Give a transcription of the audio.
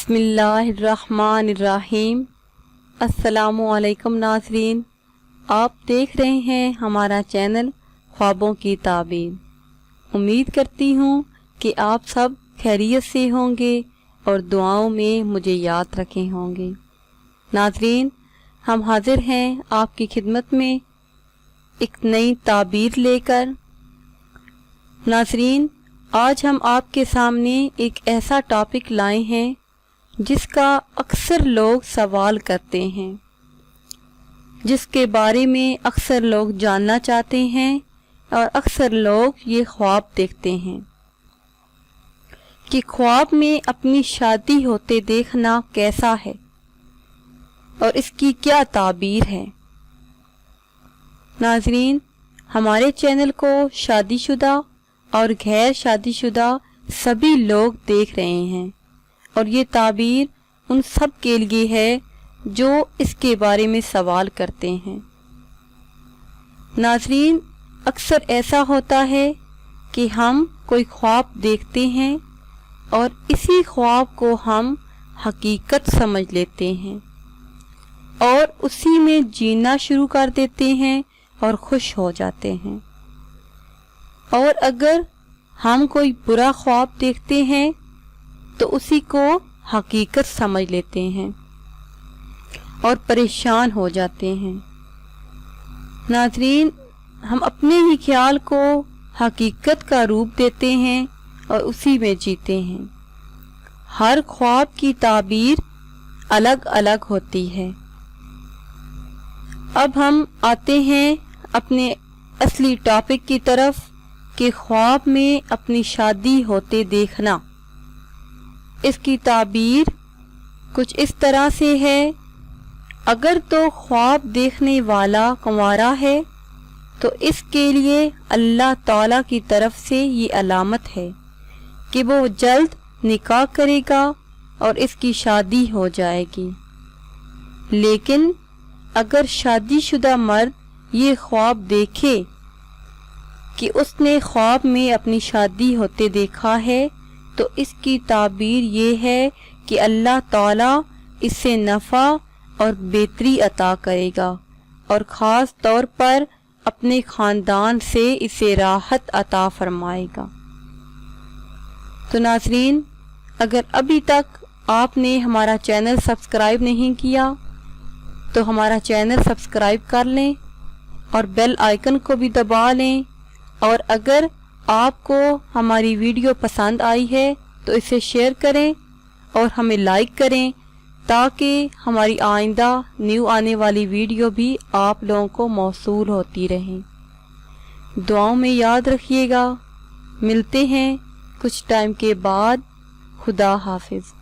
بسم اللہ الرحمن الرحیم۔ السلام علیکم ناظرین، آپ دیکھ رہے ہیں ہمارا چینل خوابوں کی تعبیر۔ امید کرتی ہوں کہ آپ سب خیریت سے ہوں گے اور دعاؤں میں مجھے یاد رکھے ہوں گے۔ ناظرین، ہم حاضر ہیں آپ کی خدمت میں ایک نئی تعبیر لے کر۔ ناظرین، آج ہم آپ کے سامنے ایک ایسا ٹاپک لائے ہیں جس کا اکثر لوگ سوال کرتے ہیں، جس کے بارے میں اکثر لوگ جاننا چاہتے ہیں اور اکثر لوگ یہ خواب دیکھتے ہیں کہ خواب میں اپنی شادی ہوتے دیکھنا کیسا ہے اور اس کی کیا تعبیر ہے۔ ناظرین، ہمارے چینل کو شادی شدہ اور غیر شادی شدہ سبھی لوگ دیکھ رہے ہیں، اور یہ تعبیر ان سب کے لیے ہے جو اس کے بارے میں سوال کرتے ہیں۔ ناظرین، اکثر ایسا ہوتا ہے کہ ہم کوئی خواب دیکھتے ہیں اور اسی خواب کو ہم حقیقت سمجھ لیتے ہیں اور اسی میں جینا شروع کر دیتے ہیں اور خوش ہو جاتے ہیں، اور اگر ہم کوئی برا خواب دیکھتے ہیں تو اسی کو حقیقت سمجھ لیتے ہیں اور پریشان ہو جاتے ہیں۔ ناظرین، ہم اپنے ہی خیال کو حقیقت کا روپ دیتے ہیں اور اسی میں جیتے ہیں۔ ہر خواب کی تعبیر الگ الگ ہوتی ہے۔ اب ہم آتے ہیں اپنے اصلی ٹاپک کی طرف کہ خواب میں اپنی شادی ہوتے دیکھنا۔ اس کی تعبیر کچھ اس طرح سے ہے، اگر تو خواب دیکھنے والا کنوارا ہے تو اس کے لیے اللہ تعالیٰ کی طرف سے یہ علامت ہے کہ وہ جلد نکاح کرے گا اور اس کی شادی ہو جائے گی۔ لیکن اگر شادی شدہ مرد یہ خواب دیکھے کہ اس نے خواب میں اپنی شادی ہوتے دیکھا ہے تو اس کی تعبیر یہ ہے کہ اللہ تعالیٰ اس سے نفع اور بہتری عطا کرے گا اور خاص طور پر اپنے خاندان سے اسے راحت عطا فرمائے گا۔ تو ناظرین، اگر ابھی تک آپ نے ہمارا چینل سبسکرائب نہیں کیا تو ہمارا چینل سبسکرائب کر لیں اور بیل آئیکن کو بھی دبا لیں، اور اگر آپ کو ہماری ویڈیو پسند آئی ہے تو اسے شیئر کریں اور ہمیں لائک کریں تاکہ ہماری آئندہ نیو آنے والی ویڈیو بھی آپ لوگوں کو موصول ہوتی رہیں۔ دعاؤں میں یاد رکھیے گا۔ ملتے ہیں کچھ ٹائم کے بعد۔ خدا حافظ۔